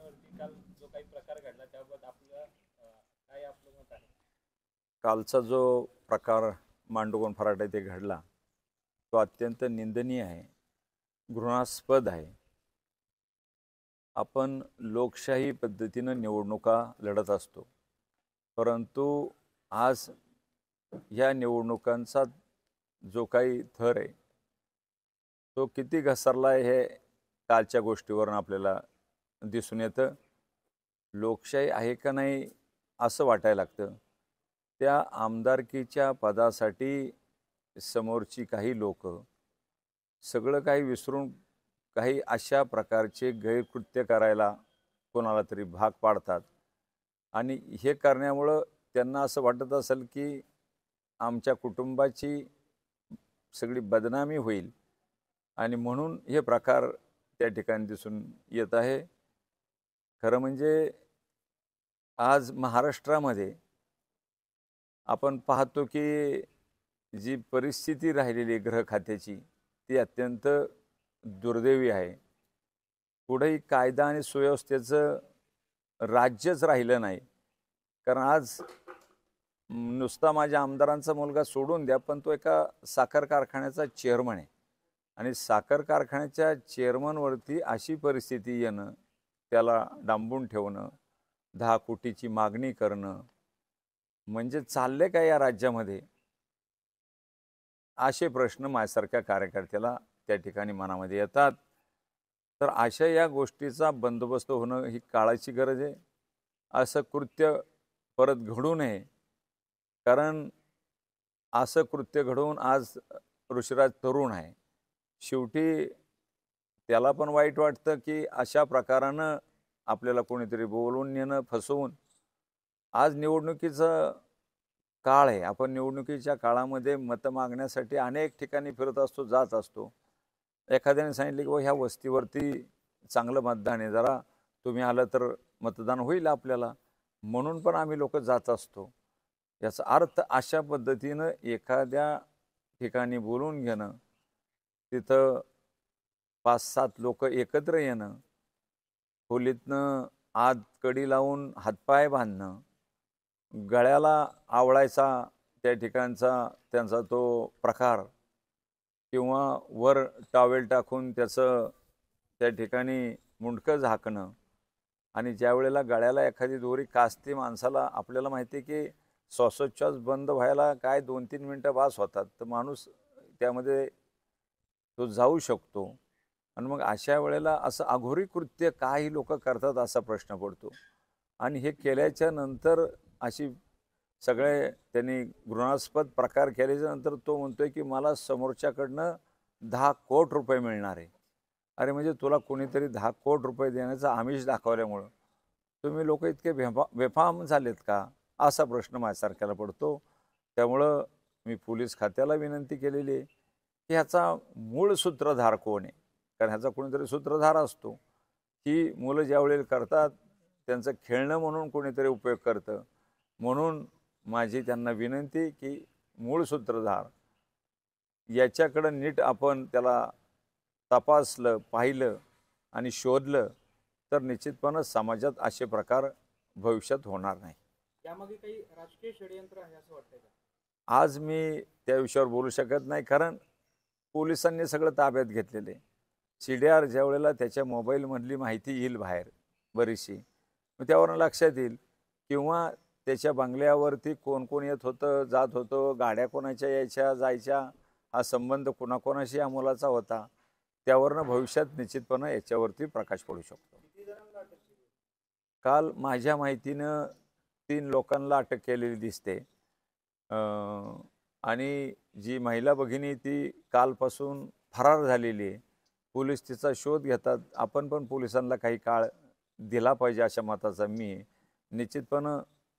मतदानावरती काल जो काही प्रकार घडला त्याबाबत आपलं काय आपलं मत आहे? कालचा जो प्रकार मांडुगण फराट येथे घडला तो अत्यंत निंदनीय आहे, घृणास्पद आहे. आपण लोकशाही पद्धतीनं निवडणुका लढत असतो, परंतु आज ह्या निवडणुकांचा जो काही थर आहे तो किती घसरला आहे हे कालच्या गोष्टीवरून आपल्याला दिसून येतं. लोकशाही आहे का नाही असं वाटायला लागतं. त्या आमदारकीच्या पदासाठी समोरची काही लोक सगळं काही विसरून काही अशा प्रकारचे गैरकृत्य करायला कोणाला तरी भाग पाडतात आणि हे करण्यामुळं त्यांना असं वाटत असेल की आमच्या कुटुंबाची सगळी बदनामी होईल आणि म्हणून हे प्रकार त्या ठिकाणी दिसून येत आहे. खरं म्हणजे आज महाराष्ट्रामध्ये आपण पाहतो की जी परिस्थिती राहिलेली आहे गृह खात्याची ती अत्यंत दुर्दैवी आहे. पुढेही कायदा आणि सुव्यवस्थेचं राज्यच राहिलं नाही. कारण आज नुसता माझ्या आमदारांचा मुलगा सोडून द्या, पण तो एका साखर कारखान्याचा चेअरमन आहे आणि साखर कारखान्याच्या चेअरमनवरती अशी परिस्थिती येणं, त्याला डांबून ठेवणं, 10 कोटीची मागणी करणं, म्हणजे चालले काय या राज्यामध्ये? असे प्रश्न माझ्यासारख्या कार्यकर्त्याला त्या ठिकाणी मनामध्ये येतात. तर अशा या गोष्टीचा बंदोबस्त होणं ही काळाची गरज आहे. असं कृत्य परत घडू नये, कारण असं कृत्य घडवून आज ऋषिराज तरुण आहे. शेवटी त्याला पण वाईट वाटतं की अशा प्रकारानं आपल्याला कोणीतरी बोलवून नेणं, फसवून. आज निवडणुकीचं काळ आहे. आपण निवडणुकीच्या काळामध्ये मतं मागण्यासाठी अनेक ठिकाणी फिरत असतो, जात असतो. एखाद्याने सांगितले की ह्या वस्तीवरती चांगलं मतदान आहे, जरा तुम्ही आलं तर मतदान होईल आपल्याला, म्हणून पण आम्ही लोक जात असतो. याचा अर्थ अशा पद्धतीनं एखाद्या ठिकाणी बोलून घेणं, तिथं 5-7 लोक एकत्र येणं, खोलीतनं आत कडी लावून हातपाय बांधणं, गळ्याला आवळायचा त्या ठिकाणचा त्यांचा तो प्रकार, किंवा वर टॉवेल टाकून त्याचं त्या ठिकाणी मुंडकं झाकणं, आणि ज्यावेळेला गळ्याला एखादी दोरी कासते माणसाला, आपल्याला माहिती आहे की श्वासोच्छ्वास बंद व्हायला काय 2-3 मिनटं बास होतात, तर माणूस त्यामध्ये तो जाऊ शकतो. आणि मग अशा वेळेला असं अघोरी कृत्य काही लोक करतात असा प्रश्न पडतो. आणि हे केल्याच्या नंतर अशी सगळे त्यांनी घृणास्पद प्रकार केल्याच्या नंतर तो म्हणतोय की मला समोरच्याकडनं 10 कोटी रुपये मिळणार आहे. अरे म्हणजे तुला कोणीतरी 10 कोटी रुपये देण्याचं आमिष दाखवल्यामुळं तुम्ही लोक इतके बेफाम झालेत का, असा प्रश्न माझ्यासारख्याला पडतो. त्यामुळं मी पोलीस खात्याला विनंती केलेली आहे की ह्याचा मूळ सूत्रधार कोण आहे. कारण ह्याचा कोणीतरी सूत्रधार असतो. ही मुलं ज्यावेळेला करतात त्यांचं खेळणं म्हणून कोणीतरी उपयोग करतं. म्हणून माझी त्यांना विनंती की मूळ सूत्रधार याच्याकडं नीट आपण त्याला तपासलं, पाहिलं आणि शोधलं तर निश्चितपणे समाजात असे प्रकार भविष्यात होणार नाही. यामागे काही राजकीय षडयंत्र आहे असं वाटतंय का? आज मी त्या विषयावर बोलू शकत नाही, कारण पोलिसांनी सगळं ताब्यात घेतलेले. CDR ज्या वेळेला त्याच्या मोबाईलमधली माहिती येईल बाहेर बरीचशी, मग त्यावरून लक्षात येईल, किंवा त्याच्या बंगल्यावरती कोण कोण येत होतं, जात होतं, गाड्या कोणाच्या यायच्या जायच्या, हा संबंध कोणाकोणाशी या मुलाचा होता, त्यावरनं भविष्यात निश्चितपणे याच्यावरती प्रकाश पडू शकतो. किती जणांना अटक केली? काल माझ्या माहितीनं 3 लोकांना अटक केलेली दिसते. आणि जी महिला भगिनी ती कालपासून फरार झालेली आहे. पोलीस तिचा शोध घेतात. आपण पण पोलिसांना काही काळ दिला पाहिजे अशा मताचा मी आहे. निश्चितपणे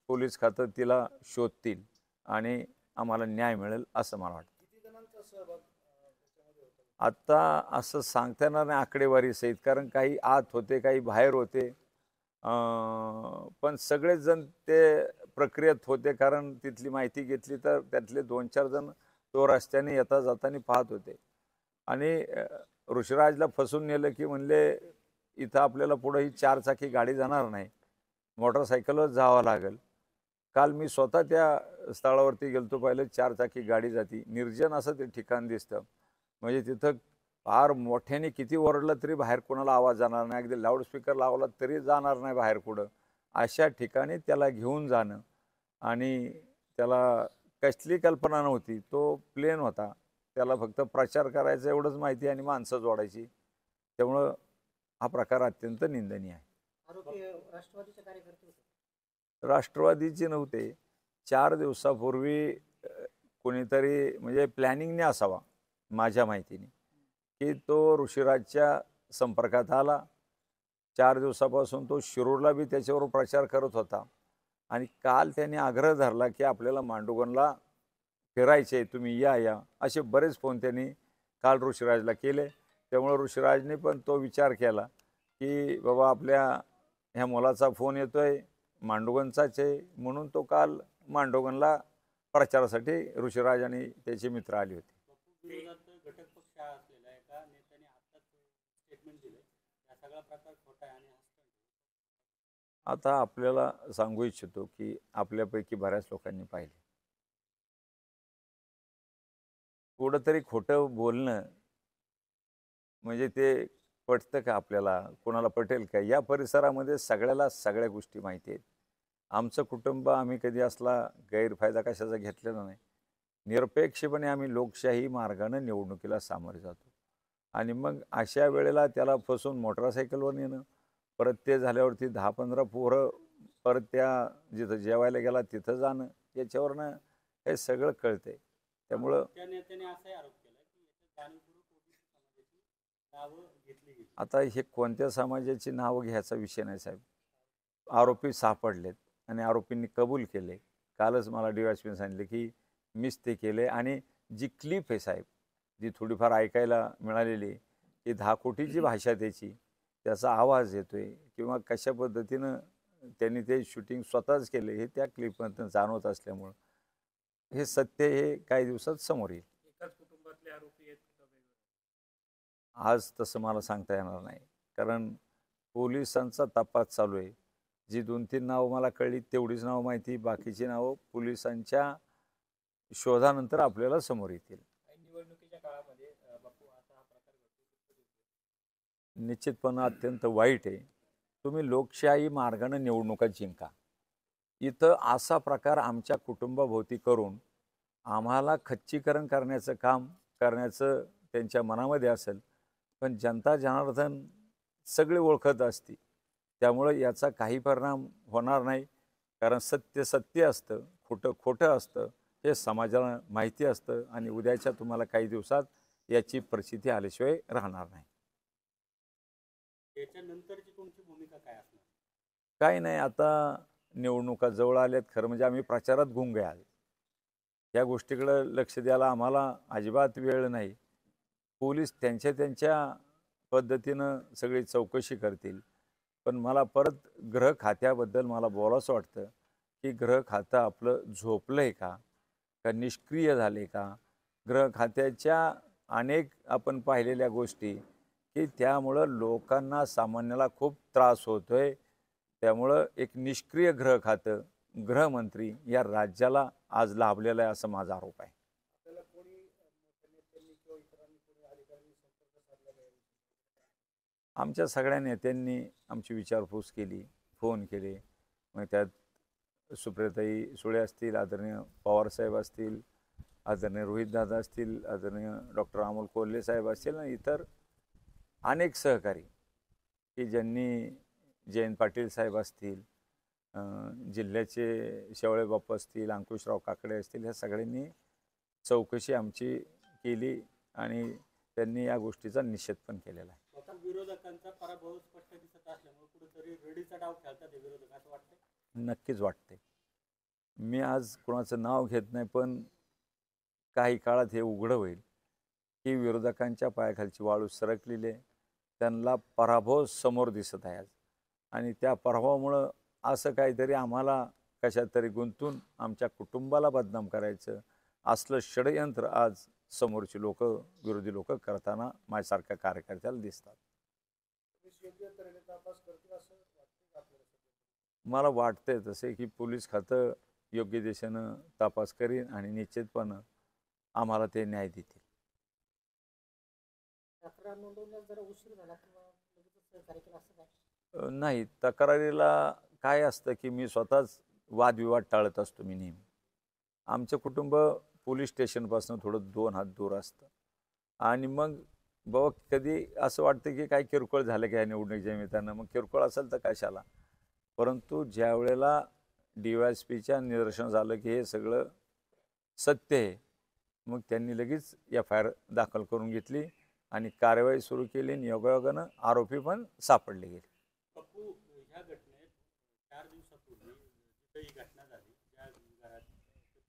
पोलीस खातं तिला शोधतील आणि आम्हाला न्याय मिळेल असं मला वाटतं. किती जणांचा सहभाग त्याच्यामध्ये होता? आत्ता असं सांगता येणार नाही आकडेवारी सहित, कारण काही आत होते, काही बाहेर होते. पण सगळेच जण ते प्रक्रियेत होते, कारण तिथली माहिती घेतली तर त्यातले 2-4 जण तो रस्त्याने येता जाताना पाहत होते. आणि ऋषिराजला फसून नेलं की म्हणले इथं आपल्याला पुढं ही 4 चाकी गाडी जाणार नाही, मोटरसायकलवर जावं लागेल. काल मी स्वतः त्या स्थळावरती गेलतो, पाहिलं 4 चाकी गाडी जाती, निर्जन असं ते ठिकाण दिसतं. म्हणजे तिथं फार मोठ्याने किती ओरडलं तरी बाहेर कोणाला आवाज जाणार नाही, अगदी लाऊडस्पीकर लावला तरी जाणार नाही बाहेर कुठं. अशा ठिकाणी त्याला घेऊन जाणं आणि त्याला कसली कल्पना नव्हती, तो प्लेन होता. त्याला फक्त प्रचार करायचा एवढंच माहिती आणि माणसं जोडायची. त्यामुळं हा प्रकार अत्यंत निंदनीय आहे. आरोपी राष्ट्रवादीचे कार्यकर्ते होते. राष्ट्रवादीचे नव्हते. 4 दिवसापूर्वी कोणीतरी म्हणजे प्लॅनिंगने असावा माझ्या माहितीने, की तो ऋषिराजच्या संपर्कात आला. 4 दिवसापासून तो शिरूरला बी त्याच्यावर प्रचार करत होता आणि काल त्याने आग्रह धरला, की आपल्याला मांडुगणला फिरायचे, तुम्ही या. असे बरेच फोन त्यांनी काल ऋषिराजला केले. त्यामुळे ऋषिराजने पण तो विचार केला, की बाबा आपल्या ह्या मुलाचा फोन येतोय, मांडुगणचाच आहे, म्हणून तो काल मांडुगणला प्रचारासाठी ऋषिराज आणि त्याचे मित्र आले होते. विरोधात घटक पक्ष हा असलेला एका नेत्याने आत्ताच स्टेटमेंट दिलंय, हा सगळा प्रकार खोटा आहे आणि आता आपल्याला सांगू इच्छितो, की आपल्यापैकी बऱ्याच लोकांनी पाहिले, कुठंतरी खोटं बोलणं म्हणजे ते पटतं का आपल्याला? कोणाला पटेल का? या परिसरामध्ये सगळ्याला सगळ्या गोष्टी माहिती आहेत. आमचं कुटुंब, आम्ही कधी असला गैरफायदा कशाचा घेतलेला नाही. निरपेक्षपणे आम्ही लोकशाही मार्गानं निवडणुकीला सामोरे जातो आणि मग अशा वेळेला त्याला फसून मोटरसायकलवर नेणं, परत ते झाल्यावरती 10-15 पोरं परत त्या जिथं जेवायला गेला तिथं जाणं, याच्यावरनं हे सगळं कळतंय. त्यामुळं त्या नेत्याने असाही आरोप केला की याच्यात जाणीवपूर्वक ओबीसी समाजाची नावं घेतली गेली. आता हे कोणत्या समाजाची नावं घ्यायचा विषय नाही साहेब. आरोपी सापडलेत आणि आरोपींनी कबूल केले. कालच मला DYSPने सांगितले, की मीच ते केले आणि जी क्लिप आहे साहेब, जी थोडीफार ऐकायला मिळालेली, की 10 कोटीची भाषा त्याची, त्याचा आवाज येतोय किंवा कशा पद्धतीनं त्यांनी ते शूटिंग स्वतःच केले, हे त्या क्लिपमधून जाणवत असल्यामुळं हे सत्य हे काही दिवसात समोर येईल. एकाच कुटुंबातले आरोपी आहेत का वेगवेगळे? आज तसं मला सांगता येणार नाही, कारण पोलिसांचा तपास चालू आहे. जी 2-3 नावं मला कळली तेवढीच नावं माहिती, बाकीची नावं पोलिसांच्या शोधानंतर आपल्याला समोर येतील. आणि निवडणुकीच्या काळामध्ये बापू असा हा प्रकार घडतो. निश्चितपणे अत्यंत वाईट आहे. तुम्ही लोकशाही मार्गाने निवडणुका जिंका. इथं असा प्रकार आमच्या कुटुंबाभोवती करून आम्हाला खच्चीकरण करण्याचं काम करण्याचं त्यांच्या मनामध्ये असेल, पण जनता जनार्दन सगळे ओळखत असते. त्यामुळं याचा काही परिणाम होणार नाही, कारण सत्य सत्य असतं, खोटं खोटं असतं, हे समाजाला माहिती असतं आणि उद्याच्या तुम्हाला काही दिवसात याची प्रचिती आल्याशिवाय राहणार नाही. याच्यानंतरची तुमची भूमिका काय असणार? काही नाही, आता निवडणुका जवळ आल्यात. खरं म्हणजे आम्ही प्रचारात गुंग आहे. या गोष्टीकडं लक्ष द्यायला आम्हाला अजिबात वेळ नाही. पोलीस त्यांच्या त्यांच्या पद्धतीनं सगळी चौकशी करतील. पण मला परत गृह खात्याबद्दल मला बोलावंसं वाटतं, की गृह खातं आपलं झोपलं आहे का? का निष्क्रिय झाले का? गृह खात्याच्या अनेक आपण पाहिलेल्या गोष्टी, की त्यामुळं लोकांना सामान्याला खूप त्रास होतोय. त्यामुळं एक निष्क्रिय गृह खातं, गृहमंत्री या राज्याला आज लाभलेलं आहे, असा माझा आरोप आहे. आपल्याला कोणी मोठ्या नेत्यांनी किंवा इतरांनी कोणी अधिकाऱ्यांनी संपर्क साधला नाही? आमच्या सगळ्या नेत्यांनी आमची विचारपूस केली, फोन केले. मग त्यात सुप्रियाताई सुळे असतील, आदरणीय पवारसाहेब असतील, आदरणीय रोहितदादा असतील, आदरणीय डॉक्टर अमोल कोल्हे साहेब असतील आणि इतर अनेक सहकारी, की ज्यांनी जयंत पाटील साहेब असतील, जिल्ह्याचे शेवळे बापू असतील, अंकुशराव काकडे असतील, ह्या सगळ्यांनी चौकशी आमची केली आणि त्यांनी या गोष्टीचा निषेध पण केलेला आहे. स्वतः विरोधकांचा पराभव स्पष्ट दिसत असल्यामुळे कुठेतरी रडीचा डाव खेळतात हे विरोधक, असं वाटतंय? नक्कीच वाटते. मी आज कोणाचं नाव घेत नाही, पण काही काळात हे उघडं होईल, की विरोधकांच्या पायाखालची वाळू सरकलेली आहे. त्यांना पराभव समोर दिसत आहे आज आणि त्या पराभवामुळं असं काहीतरी आम्हाला कशात तरी गुंतून आमच्या कुटुंबाला बदनाम करायचं असलं षडयंत्र आज समोरची लोक, विरोधी लोक करताना माझ्यासारख्या कार्यकर्त्याला दिसतात. योग्य तऱ्हेने तपास करतील असं वाटतं का आपल्याला? मला वाटतंय तसे की पोलीस खातं योग्य दिशेनं तपास करीन आणि निश्चितपणे आम्हाला ते न्याय देतील. तक्रार नोंदवण्यास जरा उशीर झाला किंवा लगेचच सहकार्य केलं असं काय? नाही, तक्रारीला काय असतं की मी स्वतःच वादविवाद टाळत असतो मी नेहमी. आमचं कुटुंब पोलीस स्टेशनपासून थोडं 2 हात दूर असतं आणि मग बाबा कधी असं वाटतं की काय किरकोळ झालं की या निवडणुकीच्या निमित्तानं, मग किरकोळ असेल तर कशाला. परंतु ज्यावेळेला DYSPच्या निदर्शनास झालं की हे सगळं सत्य आहे, मग त्यांनी लगेच FIR दाखल करून घेतली आणि कारवाई सुरू केली आणि योगायोगानं आरोपी पण सापडले गेले. पप्पू, ह्या घटनेत 4 दिवसापूर्वी जिथं ही घटना झाली ज्या घरात,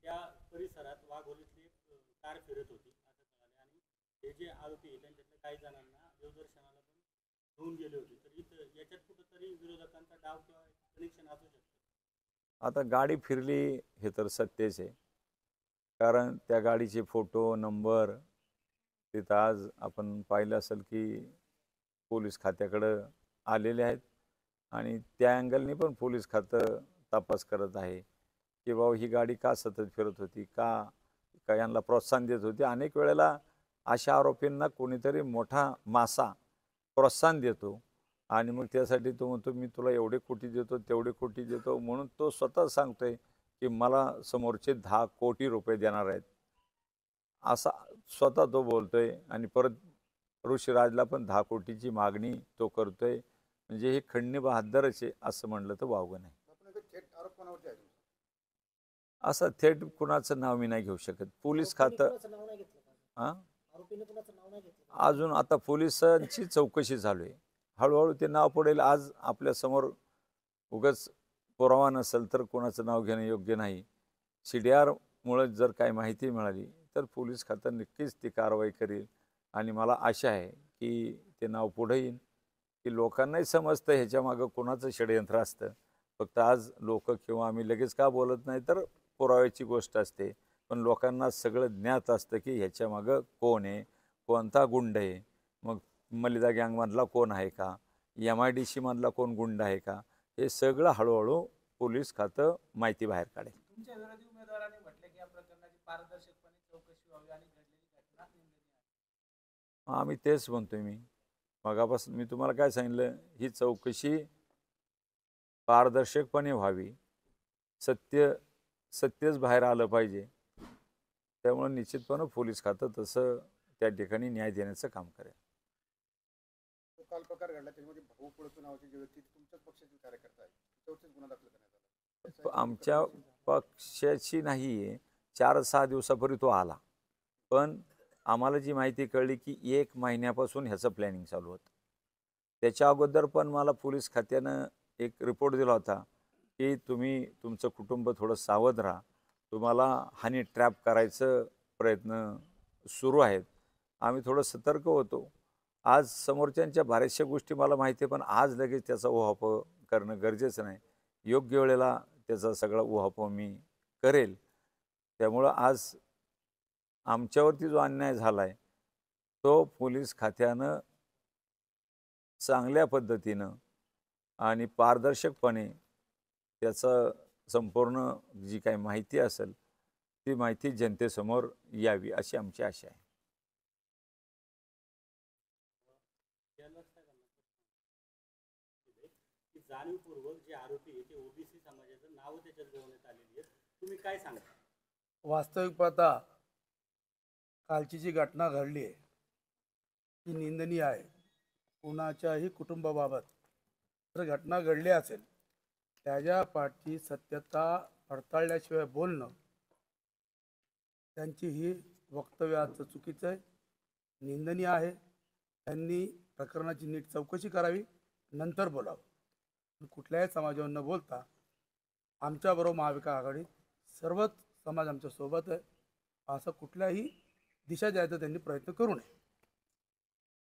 त्या परिसरात वाघोलीतली एक कार फिरत होती असं कळाले आणि हे जे आरोपी आहे त्यांच्यातल्या काही जणांना देवदर्शनाला पण घेऊन गेले होते. तर इथं याच्यात कुठंतरी विरोधकांचा डाव किंवा कनेक्शन असू शकतं. आता गाडी फिरली हे तर सत्यच आहे, कारण त्या गाडीचे फोटो नंबर तिथं आज आपण पाहिलं असेल की पोलीस खात्याकडं आलेले आहेत आणि त्या अँगलने पण पोलीस खातं तपास करत आहे की बाबा ही गाडी का सतत फिरत होती, का यांना प्रोत्साहन देत होती. अनेक वेळेला अशा आरोपींना कोणीतरी मोठा मासा प्रोत्साहन देतो आणि मग त्यासाठी तो म्हणतो मी तुला एवढे कोटी देतो तेवढे कोटी देतो, म्हणून तो स्वतः सांगतोय की मला समोरचे 10 कोटी रुपये देणार आहेत असा स्वतः तो बोलतोय आणि परत ऋषीराजला पण 10 कोटीची मागणी तो करतोय. म्हणजे हे खंडणी बहादरच आहे असं म्हणलं तर वावगं नाही. थेट आरोप कोणावरती आहे? असं थेट कुणाचं नाव मी नाही घेऊ शकत. पोलीस खातं कुणाचं नाव नाही घेतलं का? हां आरोपीने कुणाचं नाव नाही घेतलं? अजून आता पोलिसांची चौकशी चालू आहे. हळूहळू ते नाव पडेल. आज आपल्यासमोर उगाच पुरावा नसेल तर कोणाचं नाव घेणं योग्य नाही. CDRमुळे जर काही माहिती मिळाली तर पोलीस खातं नक्कीच ती कारवाई करेल आणि मला आशा आहे की ते नाव पुढे येईल की लोकांनाही समजतं ह्याच्यामागं कोणाचं षडयंत्र असतं. फक्त आज लोक किंवा आम्ही लगेच का बोलत नाही तर पुराव्याची गोष्ट असते, पण लोकांना सगळं ज्ञात असतं की ह्याच्यामागं कोण आहे, कोणता गुंड आहे, मग मलिदा गँगमधला कोण आहे का, MIDC मधला कोण गुंड आहे का, हे सगळं हळूहळू पोलीस खातं माहिती बाहेर काढेल. तुमच्या विरोधी उमेदवारांनी म्हटले की या प्रकरणाची पारदर्शकपणे चौकशी व्हावी आणि घडलेली घटना निंदनीय आहे. आम्ही तेच म्हणतोय. मगापासून मी तुम्हाला काय सांगितलं, ही चौकशी पारदर्शकपणे व्हावी, सत्यच बाहेर आलं पाहिजे. त्यामुळे निश्चितपणे पोलीस खातं तसं त्या ठिकाणी न्याय देण्याचं काम करेल. तो काल प्रकार घडला त्याच्यामध्ये भाऊ पळतो नावाचे जे व्यक्ती तुमच्याच पक्षाचे कार्यकर्ता आहे त्याच्यावरतीच गुन्हा दाखल करण्यात आला. आमच्या पक्षाची नाही आहे. 4-6 दिवसापूर्वी तो आला, पण आम्हाला जी माहिती कळली की 1 महिन्यापासून ह्याचं प्लॅनिंग चालू होतं. त्याच्या अगोदर पण मला पोलीस खात्यानं एक रिपोर्ट दिला होता की तुम्ही तुमचं कुटुंब थोडं सावध राहा, तुम्हाला हनी ट्रॅप करायचं प्रयत्न सुरू आहेत. आम्ही थोडं सतर्क होतो. आज समोरच्यांच्या बऱ्याचशा गोष्टी मला माहिती आहे, पण आज लगेच त्याचा उहापोह करणं गरजेचं नाही. योग्य वेळेला त्याचा सगळा उहापोह मी करेल. त्यामुळं आज आमच्यावरती जो अन्याय झाला आहे तो पोलीस खात्यानं चांगल्या पद्धतीनं आणि पारदर्शकपणे त्याचं संपूर्ण जी काही माहिती असेल ती माहिती जनतेसमोर यावी अशी आमची आशा आहे. की जाणीवपूर्वक जे आरोपी आहे ते OBC समाजाचं नाव त्याच्यात जोडण्यात आलेली आहे. तुम्ही काय सांगता? वास्तविक पाहता कालची जी घटना घडली आहे ती निंदनीय आहे. कुणाच्याही कुटुंबाबाबत जर घटना घडली असेल त्याच्या पाठची सत्यता पडताळल्याशिवाय बोलणं त्यांची ही वक्तव्य आजचं चुकीचं आहे, निंदनीय आहे. त्यांनी प्रकरणाची नीट चौकशी करावी, नंतर बोलावं. कुठल्याही समाजावर न बोलता आमच्याबरोबर महाविकास आघाडीत सर्वच समाज आमच्या सोबत आहे असं कुठल्याही दिशा द्यायचा त्यांनी प्रयत्न करू नये.